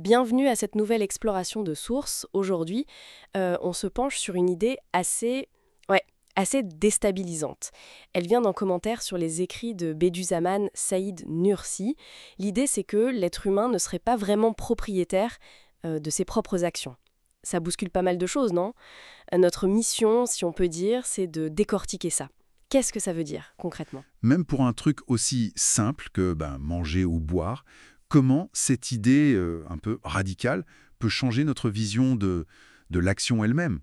Bienvenue à cette nouvelle exploration de sources. Aujourd'hui, on se penche sur une idée ouais, assez déstabilisante. Elle vient d'un commentaire sur les écrits de Bediüzzaman Said Nursi. L'idée, c'est que l'être humain ne serait pas vraiment propriétaire de ses propres actions. Ça bouscule pas mal de choses, non? Notre mission, si on peut dire, c'est de décortiquer ça. Qu'est-ce que ça veut dire, concrètement? Même pour un truc aussi simple que manger ou boire, comment cette idée un peu radicale peut changer notre vision de l'action elle-même?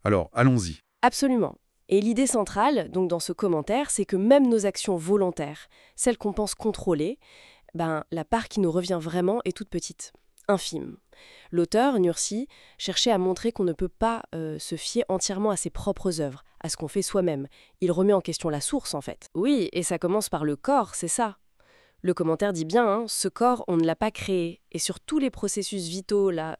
Alors, allons-y. Absolument. Et l'idée centrale, donc dans ce commentaire, c'est que même nos actions volontaires, celles qu'on pense contrôler, la part qui nous revient vraiment est toute petite, infime. L'auteur, Nursi, cherchait à montrer qu'on ne peut pas se fier entièrement à ses propres œuvres, à ce qu'on fait soi-même. Il remet en question la source, en fait. Oui, et ça commence par le corps, c'est ça. Le commentaire dit bien, hein, ce corps, on ne l'a pas créé. Et sur tous les processus vitaux, là,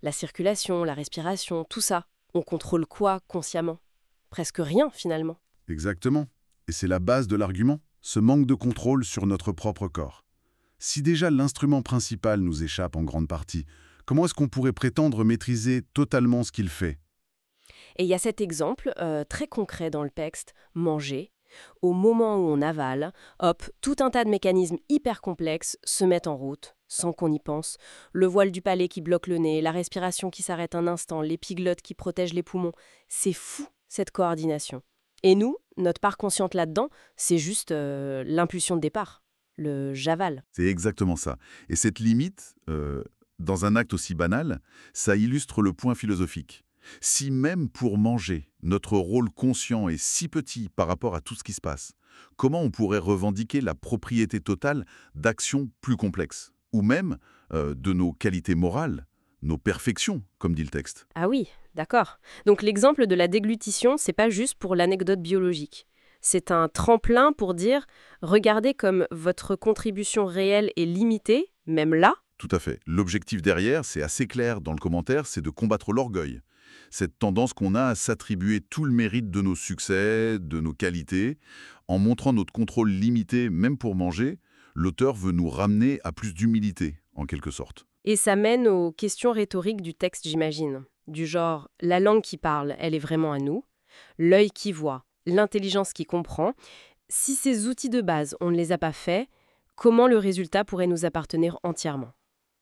la circulation, la respiration, tout ça, on contrôle quoi consciemment? Presque rien, finalement. Exactement. Et c'est la base de l'argument, ce manque de contrôle sur notre propre corps. Si déjà l'instrument principal nous échappe en grande partie, comment est-ce qu'on pourrait prétendre maîtriser totalement ce qu'il fait? Et il y a cet exemple très concret dans le texte, manger. Au moment où on avale, hop, tout un tas de mécanismes hyper complexes se mettent en route, sans qu'on y pense. Le voile du palais qui bloque le nez, la respiration qui s'arrête un instant, l'épiglotte qui protège les poumons. C'est fou, cette coordination. Et nous, notre part consciente là-dedans, c'est juste l'impulsion de départ, le j'avale. C'est exactement ça. Et cette limite, dans un acte aussi banal, ça illustre le point philosophique. Si même pour manger, notre rôle conscient est si petit par rapport à tout ce qui se passe, comment on pourrait revendiquer la propriété totale d'actions plus complexes? Ou même de nos qualités morales, nos perfections, comme dit le texte. Ah oui, d'accord. Donc l'exemple de la déglutition, c'est pas juste pour l'anecdote biologique. C'est un tremplin pour dire regardez comme votre contribution réelle est limitée, même là. Tout à fait. L'objectif derrière, c'est assez clair dans le commentaire, c'est de combattre l'orgueil. Cette tendance qu'on a à s'attribuer tout le mérite de nos succès, de nos qualités. En montrant notre contrôle limité, même pour manger, l'auteur veut nous ramener à plus d'humilité, en quelque sorte. Et ça mène aux questions rhétoriques du texte, j'imagine. Du genre, la langue qui parle, elle est vraiment à nous. L'œil qui voit, l'intelligence qui comprend. Si ces outils de base, on ne les a pas faits, comment le résultat pourrait nous appartenir entièrement?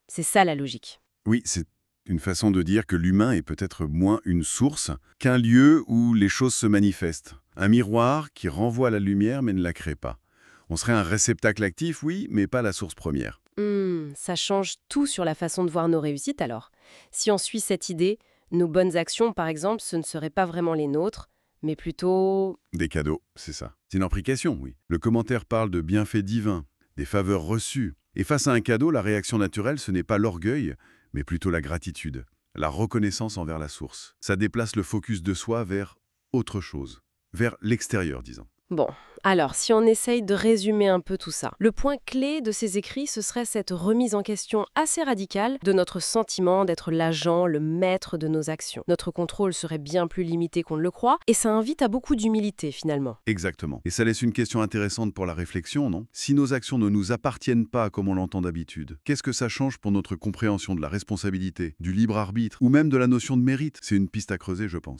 C'est ça la logique. Oui, c'est une façon de dire que l'humain est peut-être moins une source qu'un lieu où les choses se manifestent. Un miroir qui renvoie la lumière mais ne la crée pas. On serait un réceptacle actif, oui, mais pas la source première. Ça change tout sur la façon de voir nos réussites alors. Si on suit cette idée, nos bonnes actions, par exemple, ce ne seraient pas vraiment les nôtres, mais plutôt... Des cadeaux, c'est ça. C'est une implication, oui. Le commentaire parle de bienfaits divins, des faveurs reçues. Et face à un cadeau, la réaction naturelle, ce n'est pas l'orgueil, mais plutôt la gratitude, la reconnaissance envers la source. Ça déplace le focus de soi vers autre chose, vers l'extérieur, disons. Bon, alors si on essaye de résumer un peu tout ça, le point clé de ces écrits, ce serait cette remise en question assez radicale de notre sentiment d'être l'agent, le maître de nos actions. Notre contrôle serait bien plus limité qu'on ne le croit, et ça invite à beaucoup d'humilité finalement. Exactement. Et ça laisse une question intéressante pour la réflexion, non? Si nos actions ne nous appartiennent pas comme on l'entend d'habitude, qu'est-ce que ça change pour notre compréhension de la responsabilité, du libre arbitre, ou même de la notion de mérite? C'est une piste à creuser, je pense.